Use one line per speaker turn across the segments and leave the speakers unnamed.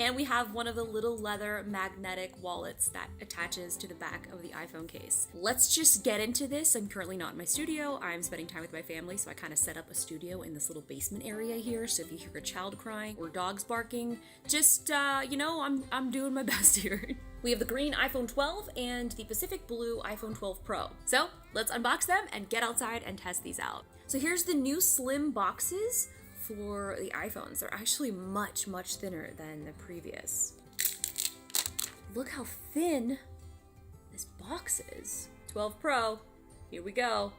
And we have one of the little leather magnetic wallets that attaches to the back of the iPhone case. Let's just get into this. I'm currently not in my studio. I'm spending time with my family, so I kind of set up a studio in this little basement area here. So if you hear a child crying or dogs barking, just, I'm doing my best here. We have the green iPhone 12 and the Pacific Blue iPhone 12 Pro. So let's unbox them and get outside and test these out. So here's the new slim boxes for the iPhones. They're actually much, much thinner than the previous. Look how thin this box is. 12 Pro, here we go.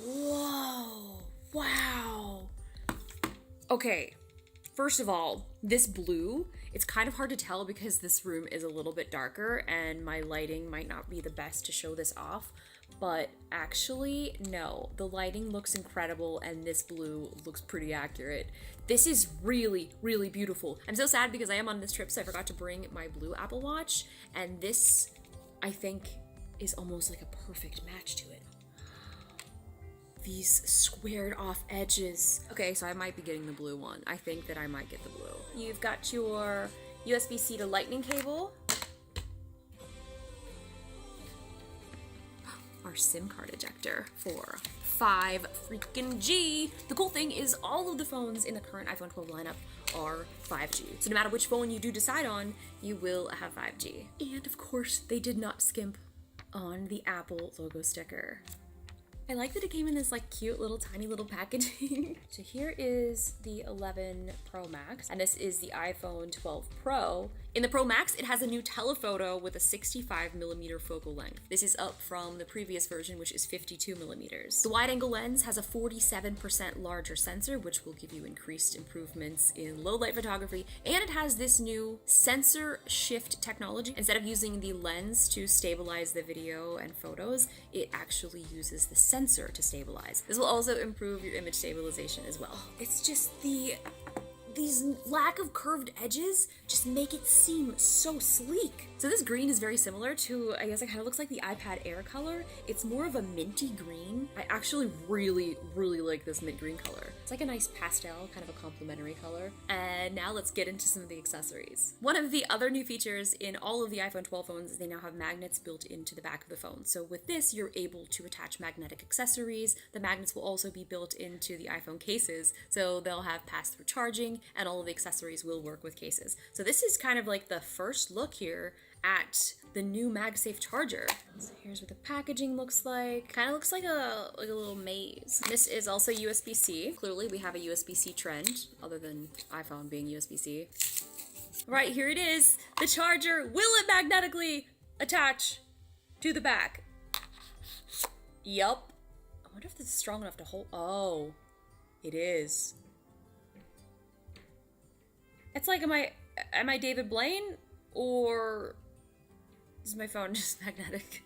Whoa, wow. Okay, first of all, this blue, it's kind of hard to tell because this room is a little bit darker and my lighting might not be the best to show this off, but actually, no, the lighting looks incredible and this blue looks pretty accurate. This is really, really beautiful. I'm so sad because I am on this trip, so I forgot to bring my blue Apple Watch, and this, I think, is almost like a perfect match to it. These squared off edges. Okay, so I might be getting the blue one. I think that I might get the blue. You've got your USB-C to lightning cable. Our SIM card ejector for 5 freaking G. The cool thing is all of the phones in the current iPhone 12 lineup are 5G. So no matter which phone you do decide on, you will have 5G. And of course, they did not skimp on the Apple logo sticker. I like that it came in this like cute little tiny little packaging. So here is the 11 Pro Max, and this is the iPhone 12 Pro. In the Pro Max, it has a new telephoto with a 65mm focal length. This is up from the previous version, which is 52mm. The wide angle lens has a 47% larger sensor, which will give you increased improvements in low light photography, and it has this new sensor shift technology. Instead of using the lens to stabilize the video and photos, it actually uses the sensor to stabilize. This will also improve your image stabilization as well. It's just these lack of curved edges just make it seem so sleek. So this green is very similar to, I guess it kind of looks like the iPad Air color. It's more of a minty green. I actually really, really like this mint green color. It's like a nice pastel, kind of a complementary color. And now let's get into some of the accessories. One of the other new features in all of the iPhone 12 phones is they now have magnets built into the back of the phone. So with this, you're able to attach magnetic accessories. The magnets will also be built into the iPhone cases, so they'll have pass-through charging, and all of the accessories will work with cases. So this is kind of like the first look here at the new MagSafe charger. So here's what the packaging looks like. Kind of looks like a little maze. This is also USB-C. Clearly we have a USB-C trend, other than iPhone being USB-C. Right, here it is. The charger. Will it magnetically attach to the back? Yup. I wonder if this is strong enough to hold. Oh, it is. It's like, am I David Blaine, or is my phone just magnetic?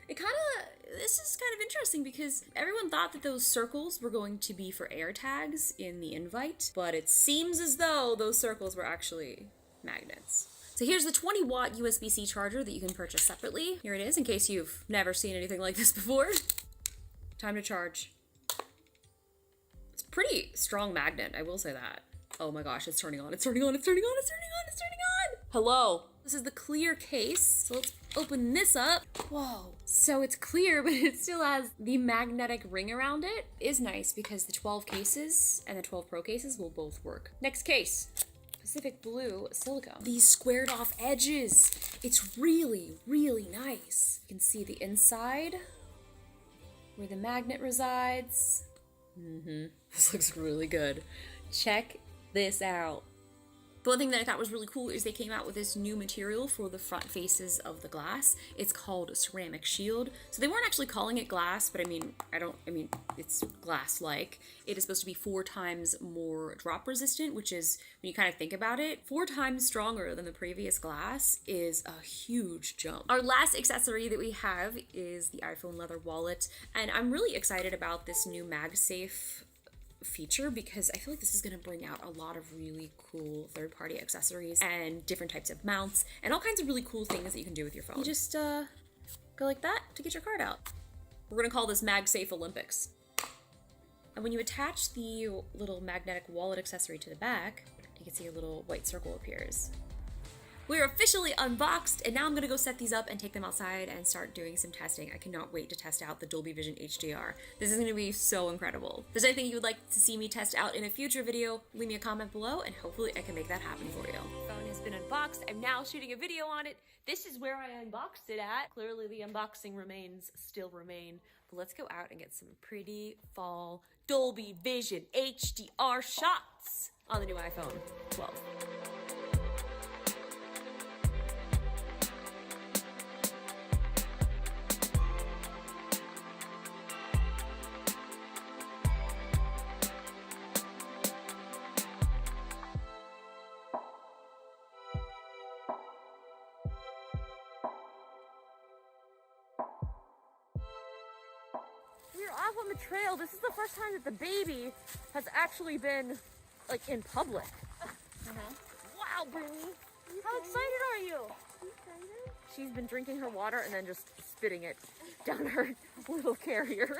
This is kind of interesting because everyone thought that those circles were going to be for AirTags in the invite, but it seems as though those circles were actually magnets. So here's the 20-watt USB-C charger that you can purchase separately. Here it is, in case you've never seen anything like this before. Time to charge. It's a pretty strong magnet, I will say that. Oh my gosh, it's turning on, it's turning on, it's turning on, it's turning on, it's turning on! Hello. This is the clear case, so let's open this up. Whoa. So it's clear, but it still has the magnetic ring around it. It is nice because the 12 cases and the 12 Pro cases will both work. Next case. Pacific Blue silicone. These squared off edges. It's really, really nice. You can see the inside where the magnet resides. This looks really good. Check this out. The one thing that I thought was really cool is they came out with this new material for the front faces of the glass. It's called ceramic shield. So they weren't actually calling it glass, but I mean, it's glass-like. It is supposed to be 4 times more drop resistant, which is, when you kind of think about it, 4 times stronger than the previous glass is a huge jump. Our last accessory that we have is the iPhone leather wallet, and I'm really excited about this new MagSafe feature because I feel like this is going to bring out a lot of really cool third-party accessories and different types of mounts and all kinds of really cool things that you can do with your phone. You just go like that to get your card out. We're going to call this MagSafe Olympics. And when you attach the little magnetic wallet accessory to the back, you can see a little white circle appears. We're officially unboxed, and now I'm gonna go set these up and take them outside and start doing some testing. I cannot wait to test out the Dolby Vision HDR. This is gonna be so incredible. If there's anything you would like to see me test out in a future video, leave me a comment below, and hopefully I can make that happen for you. The phone has been unboxed. I'm now shooting a video on it. This is where I unboxed it at. Clearly the unboxing still remain. But let's go out and get some pretty fall Dolby Vision HDR shots on the new iPhone 12. We're off on the trail. This is the first time that the baby has actually been, like, in public. Wow, Brittany. How excited are you? Excited? She's been drinking her water and then just spitting it down her little carrier.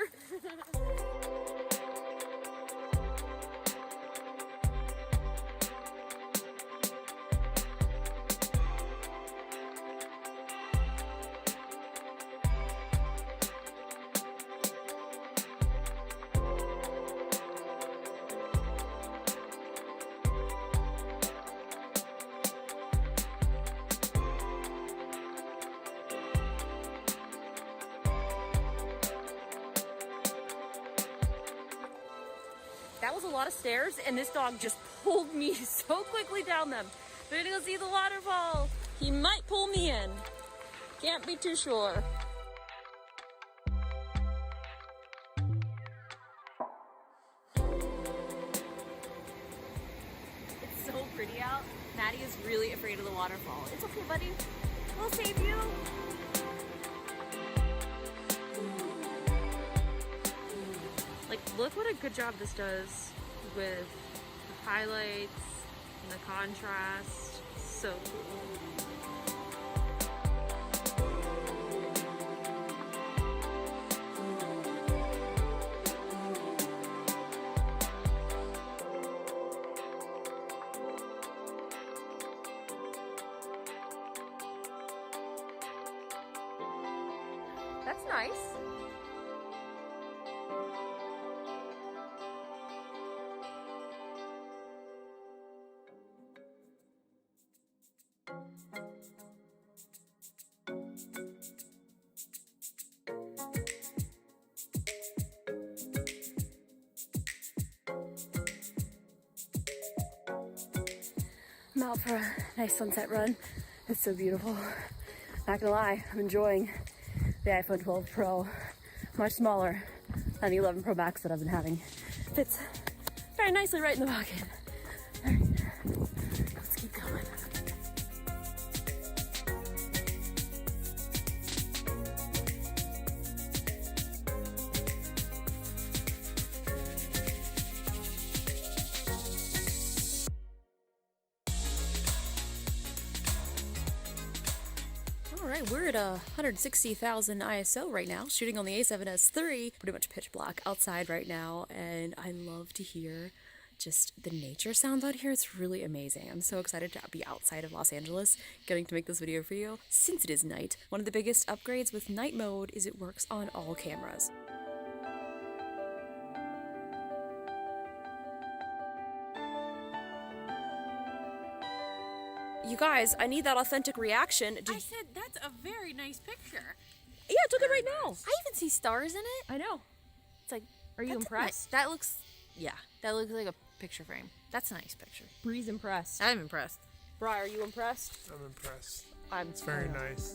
That was a lot of stairs, and this dog just pulled me so quickly down them. We're gonna go see the waterfall. He might pull me in. Can't be too sure. It's so pretty out. Maddie is really afraid of the waterfall. It's okay, buddy. We'll save you. Like, look what a good job this does with the highlights and the contrast. So cool. That's nice. I'm out for a nice sunset run. It's so beautiful. Not gonna lie, I'm enjoying the iPhone 12 Pro. Much smaller than the 11 Pro Max that I've been having. Fits very nicely right in the pocket. All right, let's keep going. Alright, we're at 160,000 ISO right now, shooting on the A7S III, pretty much pitch black outside right now, and I love to hear just the nature sounds out here. It's really amazing. I'm so excited to be outside of Los Angeles, getting to make this video for you, since it is night. One of the biggest upgrades with night mode is it works on all cameras. You guys, I need that authentic reaction.
I said that's a very nice picture.
Yeah, I took it right now.
I even see stars in it.
I know.
It's like,
Are you impressed?
That looks like a picture frame. That's a nice picture.
Bree's impressed.
I'm impressed.
Bri, are you impressed?
I'm impressed.
It's
Very nice.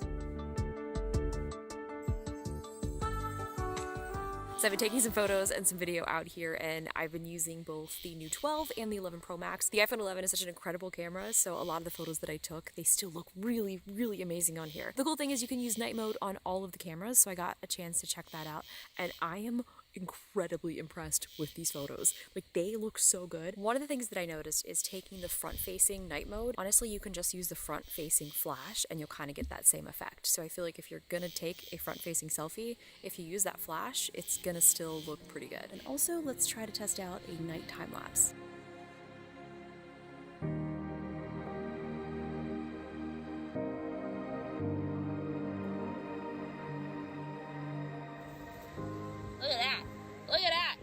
So I've been taking some photos and some video out here, and I've been using both the new 12 and the 11 Pro Max. The iPhone 11 is such an incredible camera, so a lot of the photos that I took, they still look really, really amazing on here. The cool thing is you can use night mode on all of the cameras, so I got a chance to check that out, and I am incredibly impressed with these photos. Like, they look so good. One of the things that I noticed is taking the front-facing night mode. Honestly, you can just use the front-facing flash and you'll kind of get that same effect. So I feel like if you're gonna take a front-facing selfie, if you use that flash, it's gonna still look pretty good. And also, let's try to test out a night time lapse.
Look at that. Look at that.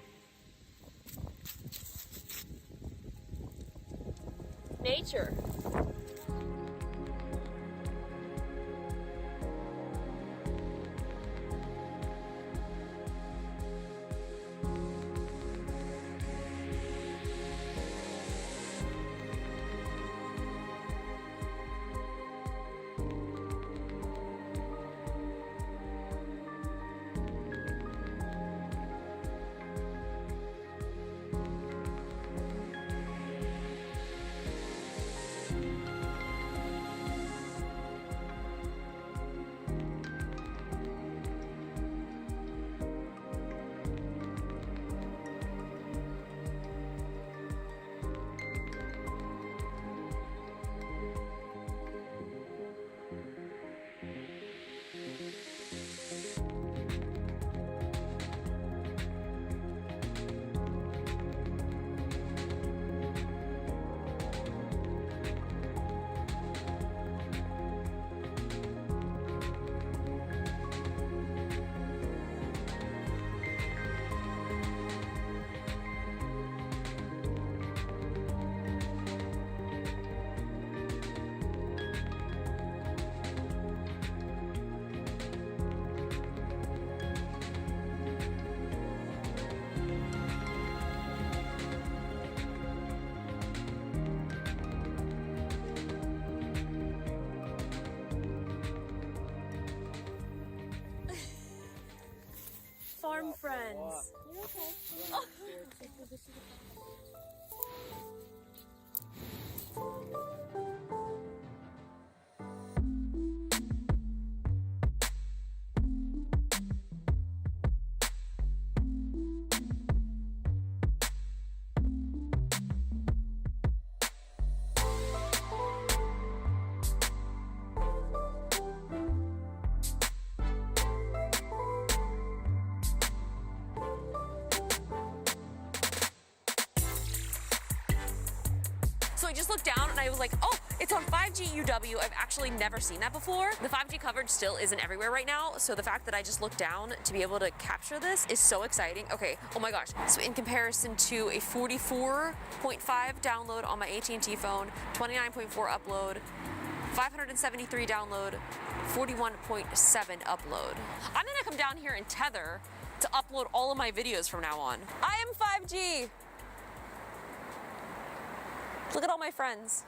Nature. Farm friends.
So I just looked down and I was like, oh, it's on 5G UW. I've actually never seen that before. The 5G coverage still isn't everywhere right now, so the fact that I just looked down to be able to capture this is so exciting. Okay, oh my gosh. So in comparison to a 44.5 download on my AT&T phone, 29.4 upload, 573 download, 41.7 upload. I'm gonna come down here and tether to upload all of my videos from now on. I am 5G. Look at all my friends.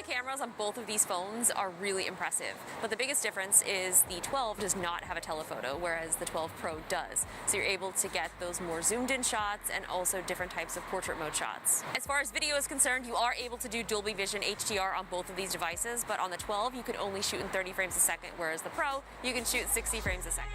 Cameras on both of these phones are really impressive, but the biggest difference is the 12 does not have a telephoto, whereas the 12 Pro does. So you're able to get those more zoomed in shots and also different types of portrait mode shots. As far as video is concerned, you are able to do Dolby Vision HDR on both of these devices, but on the 12 you can only shoot in 30 frames a second, whereas the Pro you can shoot 60 frames a second.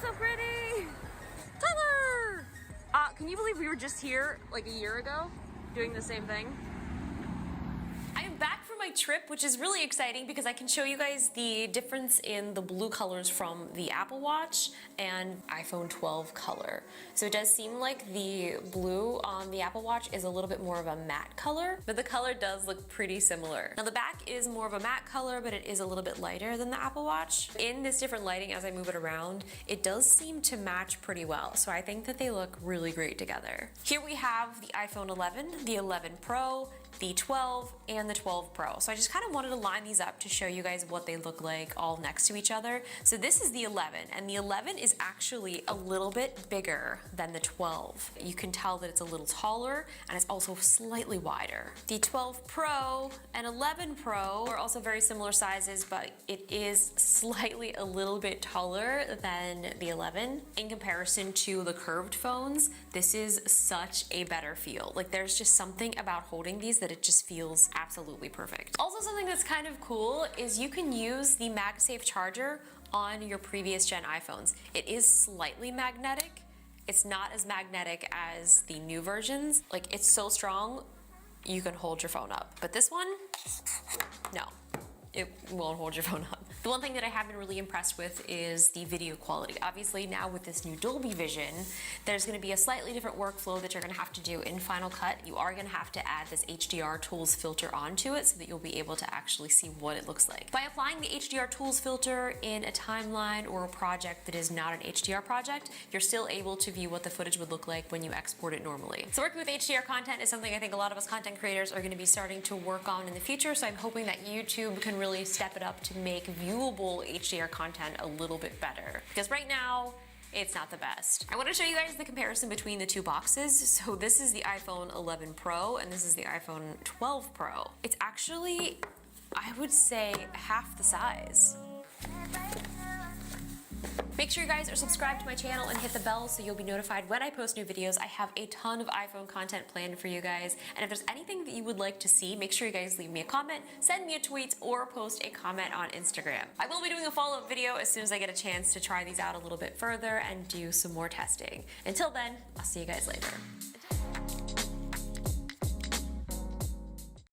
So pretty! Tyler! Can you believe we were just here like a year ago doing the same thing? I am back from my trip, which is really exciting because I can show you guys the difference in the blue colors from the Apple Watch and iPhone 12 color. So it does seem like the blue on the Apple Watch is a little bit more of a matte color, but the color does look pretty similar. Now the back is more of a matte color, but it is a little bit lighter than the Apple Watch. In this different lighting as I move it around, it does seem to match pretty well. So I think that they look really great together. Here we have the iPhone 11, the 11 Pro, the 12, and the 12 Pro. So I just kind of wanted to line these up to show you guys what they look like all next to each other. So this is the 11, and the 11 is actually a little bit bigger than the 12. You can tell that it's a little taller, and it's also slightly wider. The 12 Pro and 11 Pro are also very similar sizes, but it is slightly a little bit taller than the 11. In comparison to the curved phones, this is such a better feel. Like there's just something about holding these that it just feels absolutely perfect. Also, something that's kind of cool is you can use the MagSafe charger on your previous gen iPhones. It is slightly magnetic. It's not as magnetic as the new versions. Like it's so strong, you can hold your phone up. But this one, no, it won't hold your phone up. The one thing that I have been really impressed with is the video quality. Obviously now with this new Dolby Vision, there's gonna be a slightly different workflow that you're gonna have to do in Final Cut. You are gonna have to add this HDR Tools filter onto it so that you'll be able to actually see what it looks like. By applying the HDR Tools filter in a timeline or a project that is not an HDR project, you're still able to view what the footage would look like when you export it normally. So working with HDR content is something I think a lot of us content creators are gonna be starting to work on in the future, so I'm hoping that YouTube can really step it up to make viewable HDR content a little bit better. Because right now, it's not the best. I want to show you guys the comparison between the two boxes. So this is the iPhone 11 Pro and this is the iPhone 12 Pro. It's actually, I would say, half the size. Make sure you guys are subscribed to my channel and hit the bell so you'll be notified when I post new videos. I have a ton of iPhone content planned for you guys. And if there's anything that you would like to see, make sure you guys leave me a comment, send me a tweet, or post a comment on Instagram. I will be doing a follow-up video as soon as I get a chance to try these out a little bit further and do some more testing. Until then, I'll see you guys later.